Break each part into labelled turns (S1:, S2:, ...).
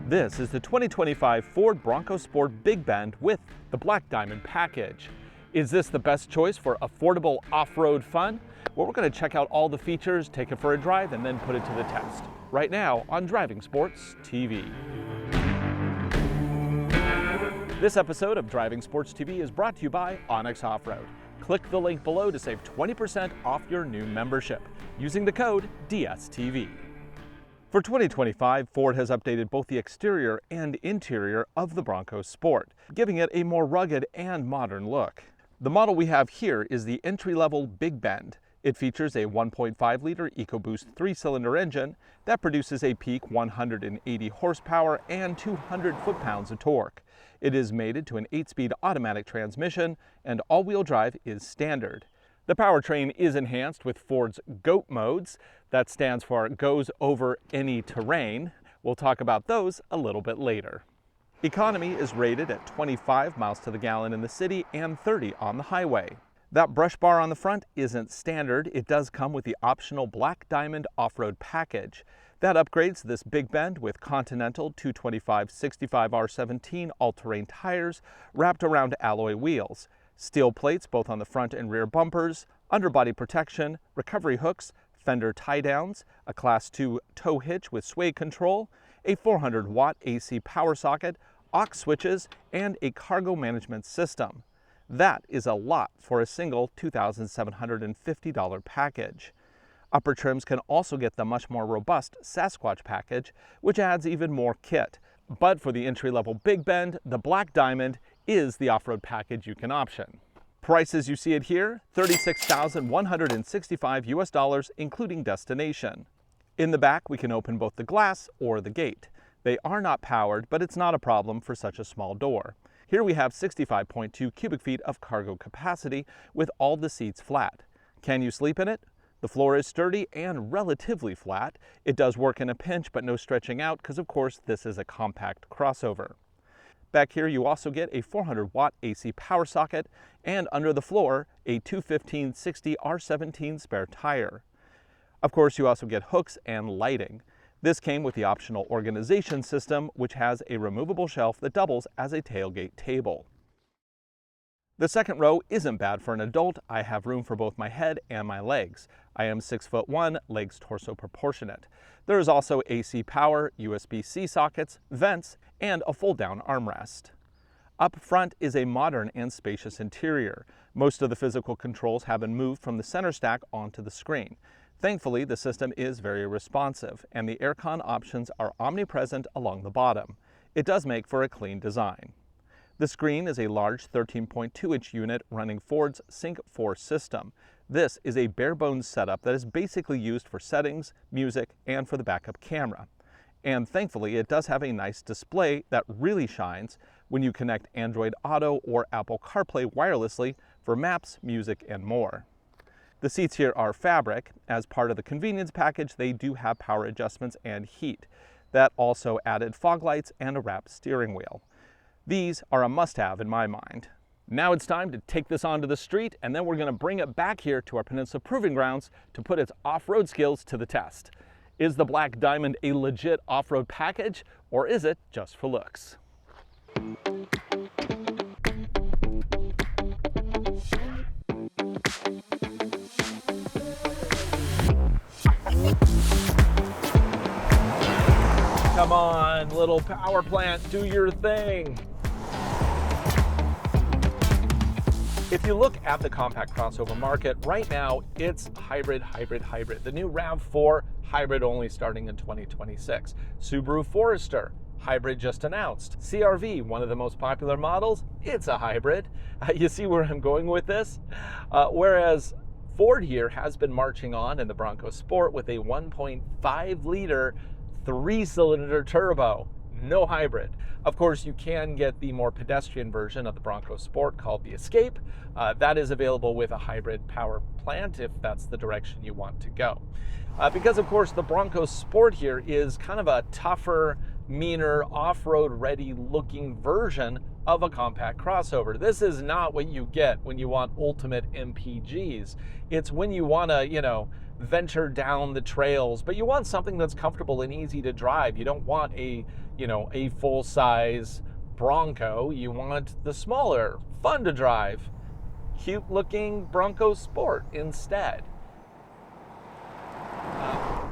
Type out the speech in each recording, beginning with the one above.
S1: This is the 2025 Ford Bronco Sport Big Bend with the Black Diamond package. Is this the best choice for affordable off-road fun? Well, we're going to check out all the features, take it for a drive, and then put it to the test. Right now on Driving Sports TV. This episode of Driving Sports TV is brought to you by Onyx Off-Road. Click the link below to save 20% off your new membership using the code DSTV. For 2025, Ford has updated both the exterior and interior of the Bronco Sport, giving it a more rugged and modern look. The model we have here is the entry-level Big Bend. It features a 1.5-liter EcoBoost 3-cylinder engine that produces a peak 180 horsepower and 200 foot-pounds of torque. It is mated to an 8-speed automatic transmission, and all-wheel drive is standard. The powertrain is enhanced with Ford's GOAT modes. That stands for Goes Over Any Terrain. We'll talk about those a little bit later. Economy is rated at 25 miles to the gallon in the city and 30 on the highway. That brush bar on the front isn't standard. It does come with the optional Black Diamond off-road package. That upgrades this Big Bend with Continental 225/65R17 all-terrain tires wrapped around alloy wheels, steel plates both on the front and rear bumpers, underbody protection, recovery hooks, fender tie-downs, a Class 2 tow hitch with sway control, a 400-watt AC power socket, aux switches, and a cargo management system. That is a lot for a single $2,750 package. Upper trims can also get the much more robust Sasquatch package, which adds even more kit. But for the entry-level Big Bend, the Black Diamond is the off-road package you can option. Prices you see it here, $36,165 US, including destination. In the back, we can open both the glass or the gate. They are not powered, but it's not a problem for such a small door. Here we have 65.2 cubic feet of cargo capacity with all the seats flat. Can you sleep in it? The floor is sturdy and relatively flat. It does work in a pinch, but no stretching out because, of course, this is a compact crossover. Back here, you also get a 400-watt AC power socket, and under the floor, a 215/60R17 spare tire. Of course, you also get hooks and lighting. This came with the optional organization system, which has a removable shelf that doubles as a tailgate table. The second row isn't bad for an adult. I have room for both my head and my legs. I am 6'1", legs torso proportionate. There is also AC power, USB-C sockets, vents, and a fold-down armrest. Up front is a modern and spacious interior. Most of the physical controls have been moved from the center stack onto the screen. Thankfully, the system is very responsive, and the aircon options are omnipresent along the bottom. It does make for a clean design. The screen is a large 13.2-inch unit running Ford's Sync 4 system. This is a bare-bones setup that is basically used for settings, music, and for the backup camera. And thankfully, it does have a nice display that really shines when you connect Android Auto or Apple CarPlay wirelessly for maps, music, and more. The seats here are fabric. As part of the convenience package, they do have power adjustments and heat. That also added fog lights and a wrapped steering wheel. These are a must-have in my mind. Now it's time to take this onto the street, and then we're going to bring it back here to our Peninsula Proving Grounds to put its off-road skills to the test. Is the Black Diamond a legit off-road package, or is it just for looks? Come on, little power plant, do your thing. If you look at the compact crossover market, right now it's hybrid. The new RAV4 hybrid only starting in 2026. Subaru Forester, hybrid just announced. CR-V, one of the most popular models, it's a hybrid. You see where I'm going with this? Whereas Ford here has been marching on in the Bronco Sport with a 1.5-liter 3-cylinder turbo. No hybrid. Of course, you can get the more pedestrian version of the Bronco Sport called the Escape. That is available with a hybrid power plant if that's the direction you want to go. Because, of course, the Bronco Sport here is kind of a tougher, meaner, off-road ready looking version of a compact crossover. This is not what you get when you want ultimate MPGs. It's when you want to, venture down the trails, but you want something that's comfortable and easy to drive. You don't want a full-size Bronco. You want the smaller, fun to drive, cute-looking Bronco Sport instead.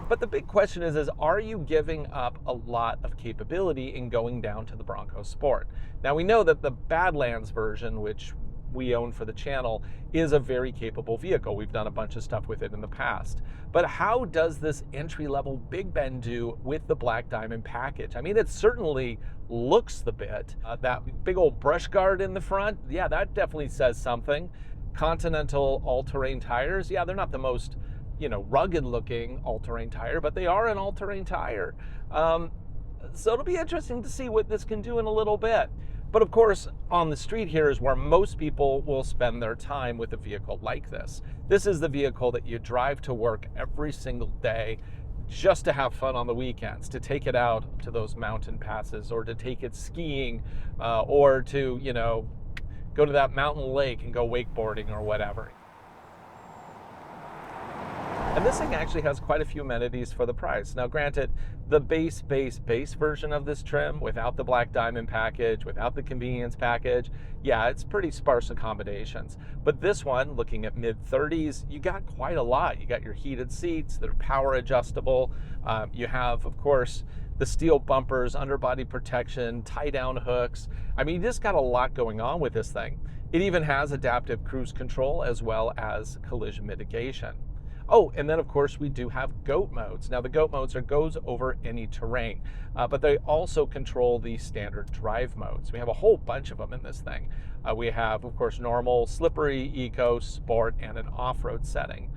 S1: But the big question is are you giving up a lot of capability in going down to the Bronco Sport? Now we know that the Badlands version, which we own for the channel, is a very capable vehicle. We've done a bunch of stuff with it in the past. But how does this entry-level Big Bend do with the Black Diamond package? I mean, it certainly looks the bit. That big old brush guard in the front, yeah, that definitely says something. Continental all-terrain tires, yeah, they're not the most rugged looking all-terrain tire, but they are an all-terrain tire. So it'll be interesting to see what this can do in a little bit. But of course, on the street here is where most people will spend their time with a vehicle like this. This is the vehicle that you drive to work every single day just to have fun on the weekends, to take it out to those mountain passes, or to take it skiing, or to, go to that mountain lake and go wakeboarding or whatever. And this thing actually has quite a few amenities for the price. Now granted, the base version of this trim, without the Black Diamond package, without the convenience package, yeah, it's pretty sparse accommodations. But this one, looking at mid-30s, you got quite a lot. You got your heated seats that are power adjustable. You have, of course, the steel bumpers, underbody protection, tie-down hooks. I mean, you just got a lot going on with this thing. It even has adaptive cruise control as well as collision mitigation. Oh, and then of course we do have GOAT modes. Now the GOAT modes goes over any terrain, but they also control the standard drive modes. We have a whole bunch of them in this thing. We have, of course, normal, slippery, eco, sport, and an off-road setting.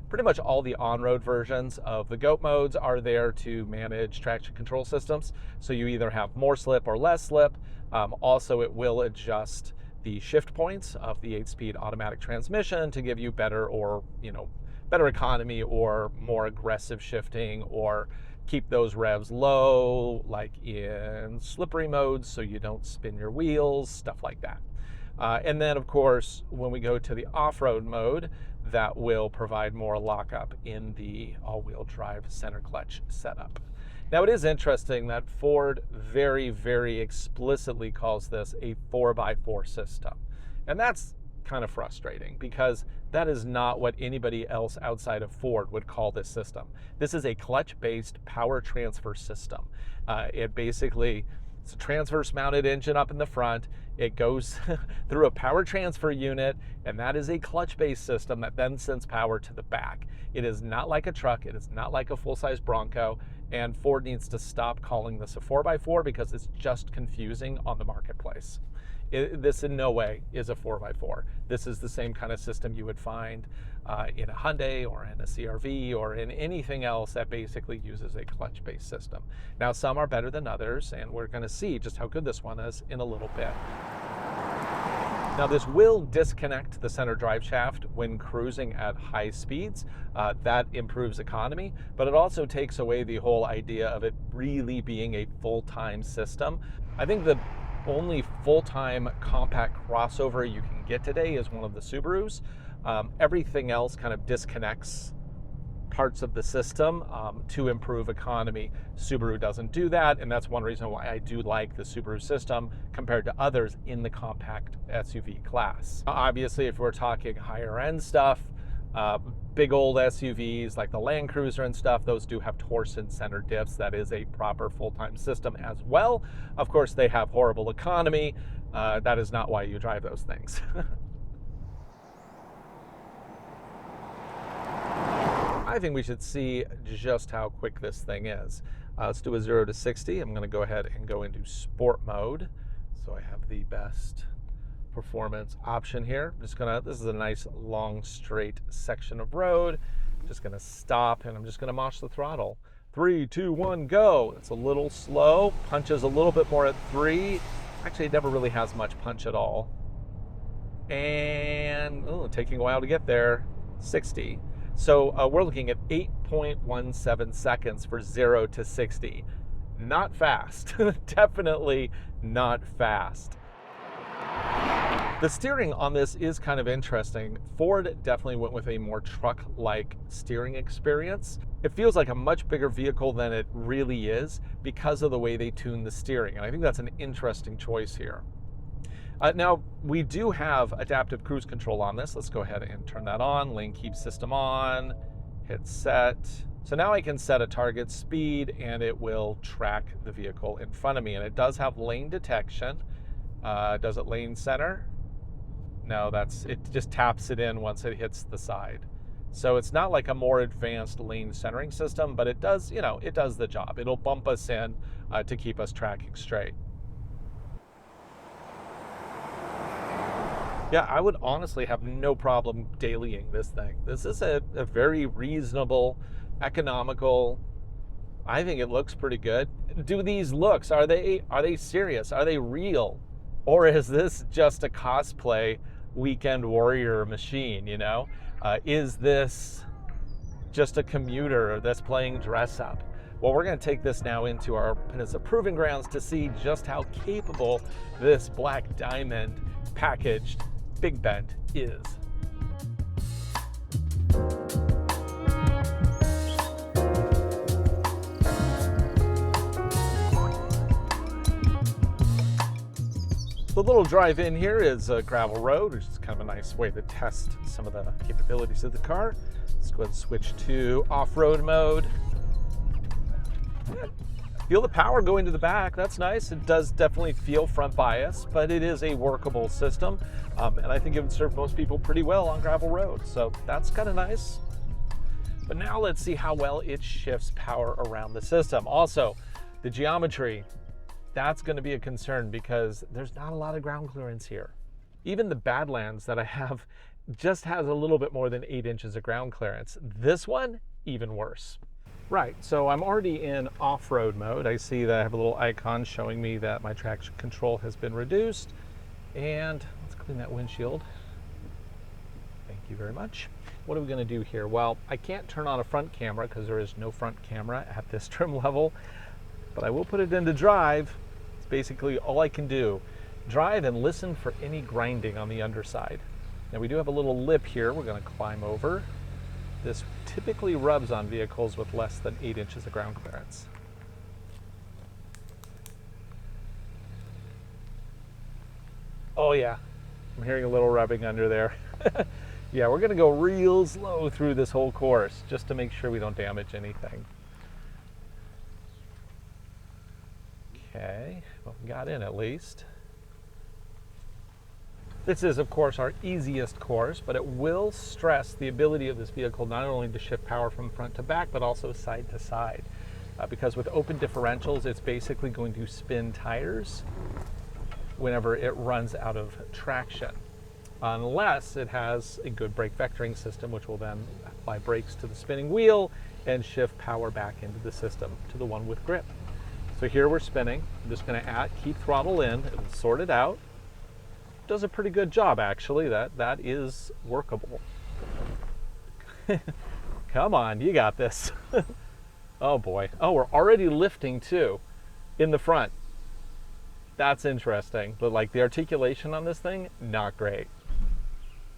S1: Pretty much all the on-road versions of the GOAT modes are there to manage traction control systems. So you either have more slip or less slip. Also, it will adjust the shift points of the 8-speed automatic transmission to give you better or, better economy or more aggressive shifting, or keep those revs low, like in slippery modes, so you don't spin your wheels, stuff like that. And then, of course, when we go to the off-road mode, that will provide more lockup in the all-wheel drive center clutch setup. Now, it is interesting that Ford very, very explicitly calls this a 4x4 system. And that's kind of frustrating because that is not what anybody else outside of Ford would call this system. This is a clutch-based power transfer system. It's a transverse mounted engine up in the front. It goes through a power transfer unit, and that is a clutch-based system that then sends power to the back. It is not like a truck. It is not like a full-size Bronco, and Ford needs to stop calling this a 4x4 because it's just confusing on the marketplace. This in no way is a 4x4. This is the same kind of system you would find in a Hyundai or in a CR-V or in anything else that basically uses a clutch-based system. Now, some are better than others, and we're going to see just how good this one is in a little bit. Now, this will disconnect the center drive shaft when cruising at high speeds. That improves economy, but it also takes away the whole idea of it really being a full-time system. I think the only full-time compact crossover you can get today is one of the Subarus. Everything else kind of disconnects parts of the system to improve economy. Subaru doesn't do that, and that's one reason why I do like the Subaru system compared to others in the compact SUV class. Obviously, if we're talking higher end stuff, big old SUVs like the Land Cruiser and stuff, those do have torsion center diffs. That is a proper full-time system as well. Of course, they have horrible economy. That is not why you drive those things. I think we should see just how quick this thing is. Let's do a 0 to 60. I'm going to go ahead and go into sport mode, so I have the best performance option here. This is a nice long straight section of road. I'm just going to stop and I'm just going to mash the throttle. 3, 2, 1, go. It's a little slow, punches a little bit more at 3. Actually, it never really has much punch at all. And taking a while to get there. 60. So we're looking at 8.17 seconds for 0 to 60. Not fast. Definitely not fast. The steering on this is kind of interesting. Ford definitely went with a more truck-like steering experience. It feels like a much bigger vehicle than it really is because of the way they tune the steering, and I think that's an interesting choice here. Now, we do have adaptive cruise control on this. Let's go ahead and turn that on. Lane keep system on, hit set. So now I can set a target speed and it will track the vehicle in front of me. And it does have lane detection. Does it lane center? No, it just taps it in once it hits the side. So it's not like a more advanced lane centering system, but it does, it does the job. It'll bump us in to keep us tracking straight. Yeah, I would honestly have no problem dailying this thing. This is a very reasonable, economical, I think it looks pretty good. Do these looks, are they serious? Are they real? Or is this just a cosplay weekend warrior machine, Is this just a commuter that's playing dress up? Well, we're going to take this now into our Peninsula Proving Grounds to see just how capable this Black Diamond packaged Big Bend is. The little drive in here is a gravel road, which is kind of a nice way to test some of the capabilities of the car. Let's go ahead and switch to off-road mode. Feel the power going to the back. That's nice. It does definitely feel front bias, but it is a workable system. And I think it would serve most people pretty well on gravel roads. So that's kind of nice. But now let's see how well it shifts power around the system. Also, the geometry, that's going to be a concern because there's not a lot of ground clearance here. Even the Badlands that I have just has a little bit more than 8 inches of ground clearance. This one, even worse. Right, so I'm already in off-road mode. I see that I have a little icon showing me that my traction control has been reduced. And let's clean that windshield. Thank you very much. What are we going to do here? Well, I can't turn on a front camera because there is no front camera at this trim level, but I will put it into drive. It's basically all I can do. Drive and listen for any grinding on the underside. Now we do have a little lip here we're going to climb over. This typically rubs on vehicles with less than 8 inches of ground clearance. Oh yeah, I'm hearing a little rubbing under there. Yeah, we're gonna go real slow through this whole course just to make sure we don't damage anything. Okay, well, we got in at least. This is, of course, our easiest course, but it will stress the ability of this vehicle not only to shift power from front to back, but also side to side. Because with open differentials, it's basically going to spin tires whenever it runs out of traction, unless it has a good brake vectoring system, which will then apply brakes to the spinning wheel and shift power back into the system to the one with grip. So here we're spinning. I'm just going to keep throttle in and sort it out. Does a pretty good job, actually. That is workable. Come on, you got this. Oh boy. Oh, we're already lifting too in the front. That's interesting, but like the articulation on this thing, not great.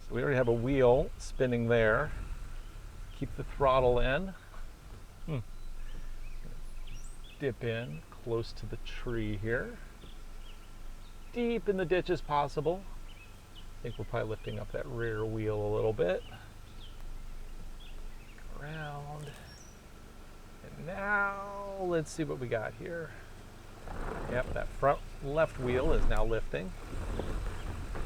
S1: So we already have a wheel spinning there. Keep the throttle in. Dip in close to the tree here. Deep in the ditch as possible. I think we're probably lifting up that rear wheel a little bit. Around. And now let's see what we got here. Yep, that front left wheel is now lifting.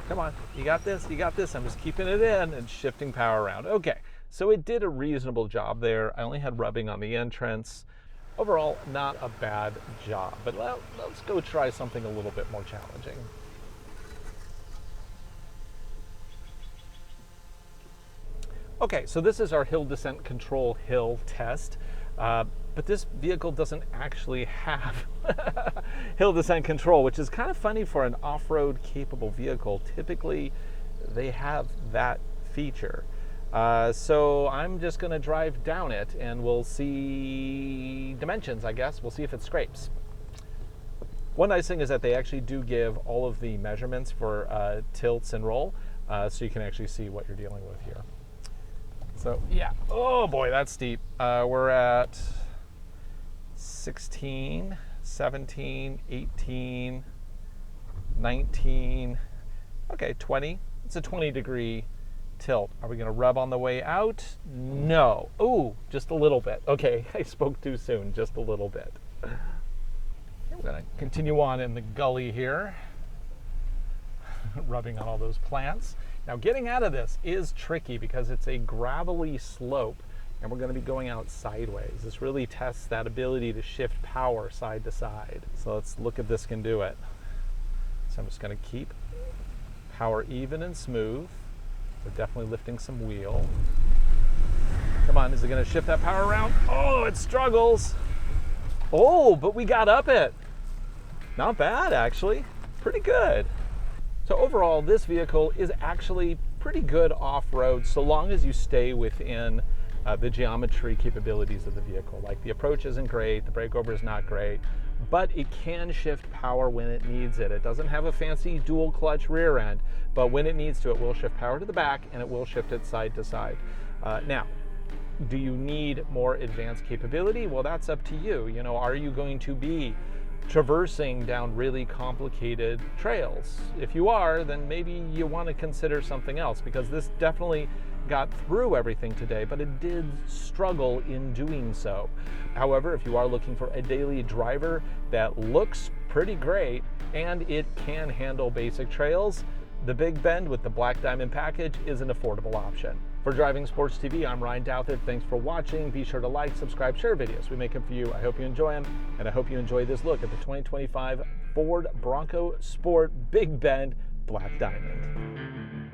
S1: Come on, you got this, you got this. I'm just keeping it in and shifting power around. Okay, so it did a reasonable job there. I only had rubbing on the entrance. Overall, not a bad job, but let's go try something a little bit more challenging. Okay, so this is our hill descent control hill test, but this vehicle doesn't actually have hill descent control, which is kind of funny for an off-road capable vehicle. Typically, they have that feature. So I'm just going to drive down it and we'll see dimensions, I guess. We'll see if it scrapes. One nice thing is that they actually do give all of the measurements for tilts and roll, so you can actually see what you're dealing with here. So yeah, oh boy, that's steep. We're at 16, 17, 18, 19, okay, 20. It's a 20-degree tilt. Are we gonna rub on the way out? No. Ooh, just a little bit. Okay, I spoke too soon, just a little bit. We're going to continue on in the gully here, rubbing on all those plants. Now getting out of this is tricky because it's a gravelly slope and we're going to be going out sideways. This really tests that ability to shift power side to side. So let's look if this can do it. So I'm just going to keep power even and smooth. We're definitely lifting some wheel. Come on, is it going to shift that power around? Oh, it struggles. Oh, but we got up it. Not bad, actually. Pretty good. So overall, this vehicle is actually pretty good off-road so long as you stay within the geometry capabilities of the vehicle. Like the approach isn't great, the breakover is not great, but it can shift power when it needs it. It doesn't have a fancy dual clutch rear end, but when it needs to, it will shift power to the back and it will shift it side to side. Now, do you need more advanced capability? Well, that's up to you. You know, are you going to be traversing down really complicated trails? If you are, then maybe you want to consider something else, because this definitely got through everything today, but it did struggle in doing so. However, if you are looking for a daily driver that looks pretty great and it can handle basic trails, the Big Bend with the Black Diamond package is an affordable option. For Driving Sports TV, I'm Ryan Douthit. Thanks for watching. Be sure to like, subscribe, share videos. We make them for you. I hope you enjoy them, and I hope you enjoy this look at the 2025 Ford Bronco Sport Big Bend Black Diamond.